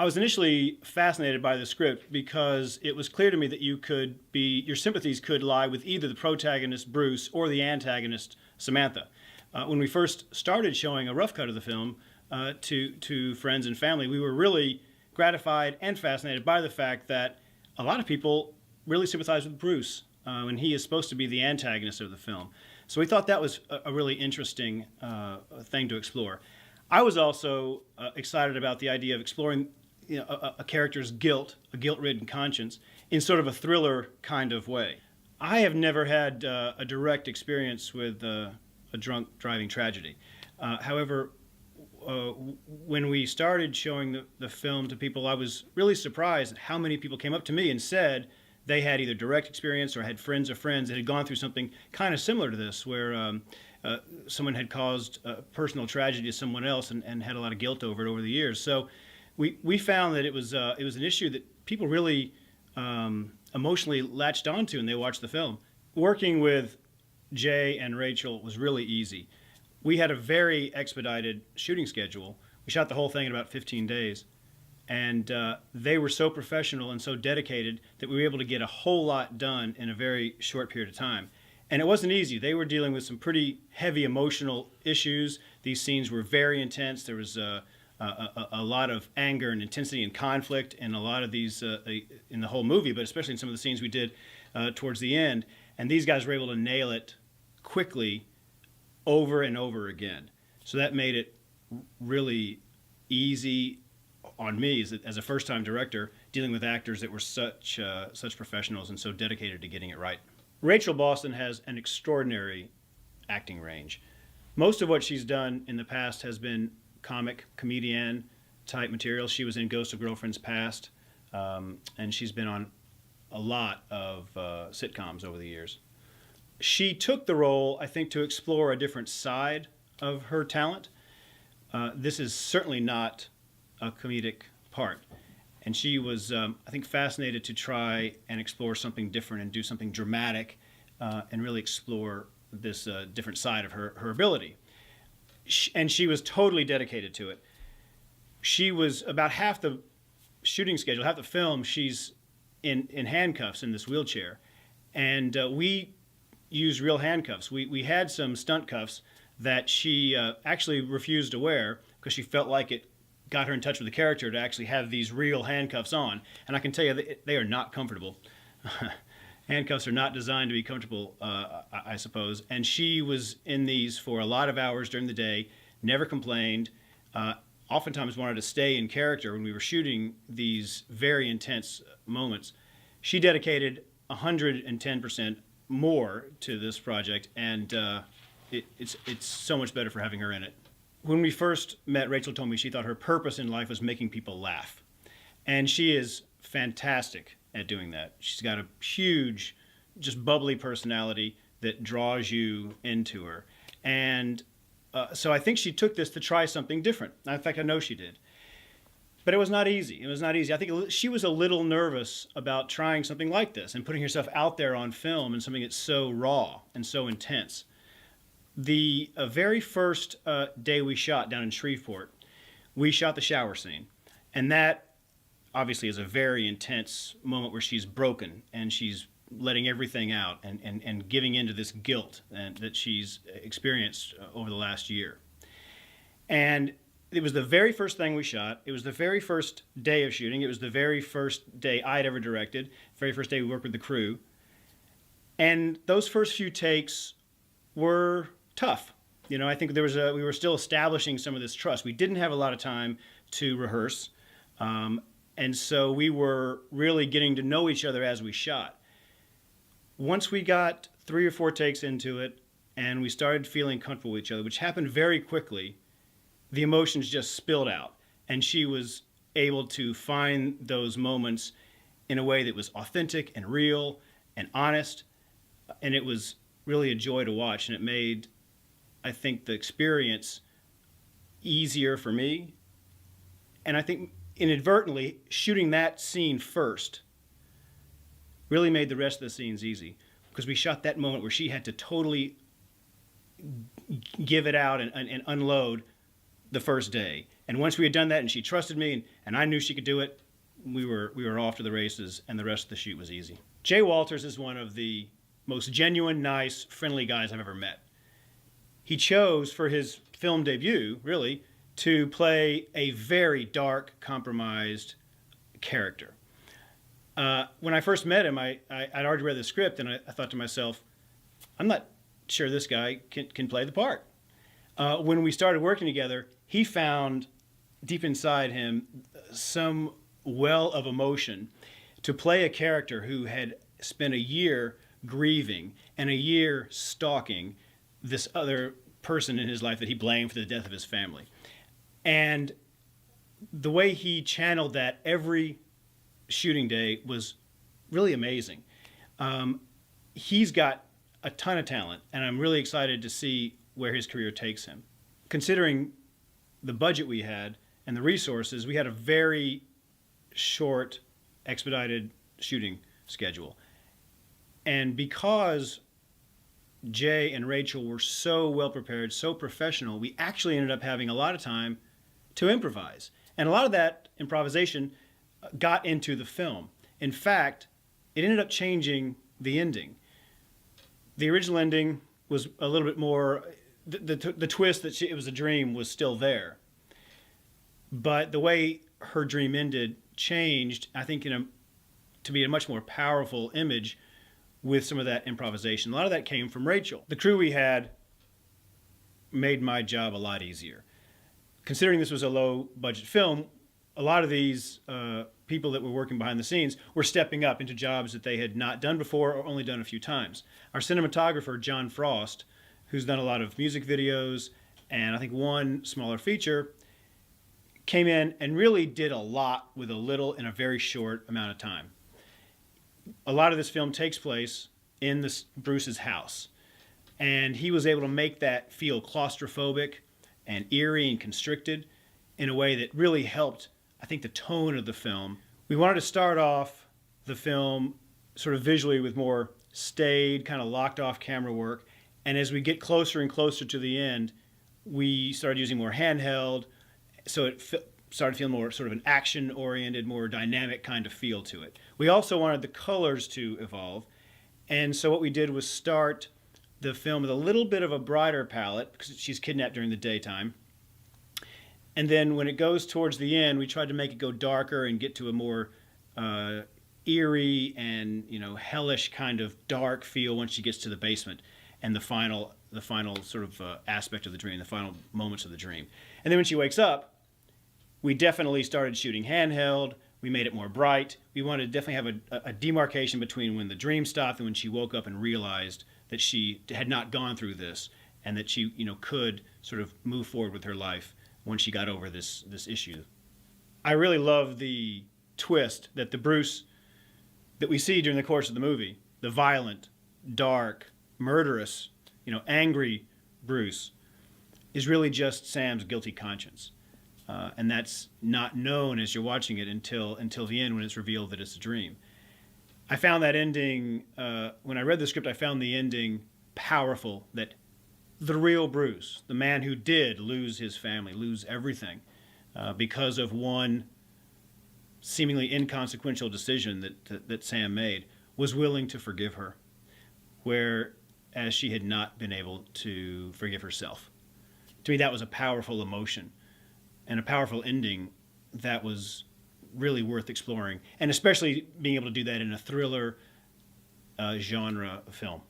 I was initially fascinated by the script because it was clear to me that your sympathies could lie with either the protagonist, Bruce, or the antagonist, Samantha. When we first started showing a rough cut of the film to friends and family, we were really gratified and fascinated by the fact that a lot of people really sympathize with Bruce when he is supposed to be the antagonist of the film. So we thought that was a really interesting thing to explore. I was also excited about the idea of exploring a character's guilt, a guilt-ridden conscience, in sort of a thriller kind of way. I have never had a direct experience with a drunk driving tragedy. However, when we started showing the film to people, I was really surprised at how many people came up to me and said they had either direct experience or had friends of friends that had gone through something kind of similar to this, where someone had caused personal tragedy to someone else and had a lot of guilt over it over the years. So we found that it was an issue that people really emotionally latched onto when they watched the film. Working with Jay and Rachel was really easy. We had a very expedited shooting schedule. We shot the whole thing in about 15 days. And they were so professional and so dedicated that we were able to get a whole lot done in a very short period of time. And it wasn't easy. They were dealing with some pretty heavy emotional issues. These scenes were very intense. There was a lot of anger and intensity and conflict in a lot of these, in the whole movie, but especially in some of the scenes we did towards the end. And these guys were able to nail it quickly over and over again. So that made it really easy on me as a first-time director dealing with actors that were such professionals and so dedicated to getting it right. Rachel Boston has an extraordinary acting range. Most of what she's done in the past has been comedian type material. She was in Ghost of Girlfriend's Past, and she's been on a lot of sitcoms over the years. She took the role, I think, to explore a different side of her talent. This is certainly not a comedic part. And she was, I think, fascinated to try and explore something different and do something dramatic and really explore this different side of her ability. And she was totally dedicated to it. She was about half the shooting schedule, half the film, she's in handcuffs in this wheelchair. And we used real handcuffs. We had some stunt cuffs that she actually refused to wear because she felt like it got her in touch with the character to actually have these real handcuffs on. And I can tell you they are not comfortable. Handcuffs are not designed to be comfortable, I suppose. And she was in these for a lot of hours during the day, never complained, oftentimes wanted to stay in character when we were shooting these very intense moments. She dedicated 110% more to this project, and it's so much better for having her in it. When we first met, Rachel told me she thought her purpose in life was making people laugh. And she is fantastic at doing that. She's got a huge, just bubbly personality that draws you into her. And so I think she took this to try something different. In fact, I know she did. But it was not easy. It was not easy. I think she was a little nervous about trying something like this and putting herself out there on film in something that's so raw and so intense. The very first day we shot down in Shreveport, we shot the shower scene. And that obviously is a very intense moment where she's broken and she's letting everything out and giving into this guilt that she's experienced over the last year. And it was the very first thing we shot. It was the very first day of shooting. It was the very first day I'd ever directed, very first day we worked with the crew. And those first few takes were tough. You know, I think we were still establishing some of this trust. We didn't have a lot of time to rehearse. And so we were really getting to know each other as we shot. Once we got 3 or 4 takes into it and we started feeling comfortable with each other, which happened very quickly, the emotions just spilled out. And she was able to find those moments in a way that was authentic and real and honest. And it was really a joy to watch. And it made, I think, the experience easier for me. And I think inadvertently, shooting that scene first really made the rest of the scenes easy, because we shot that moment where she had to totally give it out and unload the first day. And once we had done that and she trusted me and I knew she could do it, we were off to the races, and the rest of the shoot was easy. Dee Walters is one of the most genuine, nice, friendly guys I've ever met. He chose for his film debut, really, to play a very dark, compromised character. When I first met him, I'd already read the script, and I thought to myself, I'm not sure this guy can play the part. When we started working together, he found deep inside him some well of emotion to play a character who had spent a year grieving and a year stalking this other person in his life that he blamed for the death of his family. And the way he channeled that every shooting day was really amazing. He's got a ton of talent, and I'm really excited to see where his career takes him. Considering the budget we had and the resources, we had a very short, expedited shooting schedule. And because Jay and Rachel were so well prepared, so professional, we actually ended up having a lot of time to improvise. And a lot of that improvisation got into the film. In fact, it ended up changing the ending. The original ending was a little bit more, the twist that it was a dream was still there. But the way her dream ended changed, I think, to be a much more powerful image with some of that improvisation. A lot of that came from Rachel. The crew we had made my job a lot easier. Considering this was a low-budget film, a lot of these people that were working behind the scenes were stepping up into jobs that they had not done before or only done a few times. Our cinematographer, John Frost, who's done a lot of music videos and I think one smaller feature, came in and really did a lot with a little in a very short amount of time. A lot of this film takes place in Bruce's house, and he was able to make that feel claustrophobic and eerie and constricted in a way that really helped, I think, the tone of the film. We wanted to start off the film sort of visually with more staid, kind of locked off camera work, and as we get closer and closer to the end, we started using more handheld, so it started feeling more sort of an action-oriented, more dynamic kind of feel to it. We also wanted the colors to evolve, and so what we did was start the film with a little bit of a brighter palette, because she's kidnapped during the daytime. And then when it goes towards the end, we tried to make it go darker and get to a more eerie and, hellish kind of dark feel once she gets to the basement and the final sort of aspect of the dream, the final moments of the dream. And then when she wakes up, we definitely started shooting handheld. We made it more bright. We wanted to definitely have a demarcation between when the dream stopped and when she woke up and realized that she had not gone through this and that she, could sort of move forward with her life when she got over this issue. I really love the twist that the Bruce that we see during the course of the movie, the violent, dark, murderous, angry Bruce, is really just Sam's guilty conscience. And that's not known as you're watching it until the end when it's revealed that it's a dream. I found that ending, when I read the script, I found the ending powerful, that the real Bruce, the man who did lose his family, lose everything, because of one seemingly inconsequential decision that Sam made, was willing to forgive her, whereas she had not been able to forgive herself. To me, that was a powerful emotion and a powerful ending that was really worth exploring, and especially being able to do that in a thriller genre film.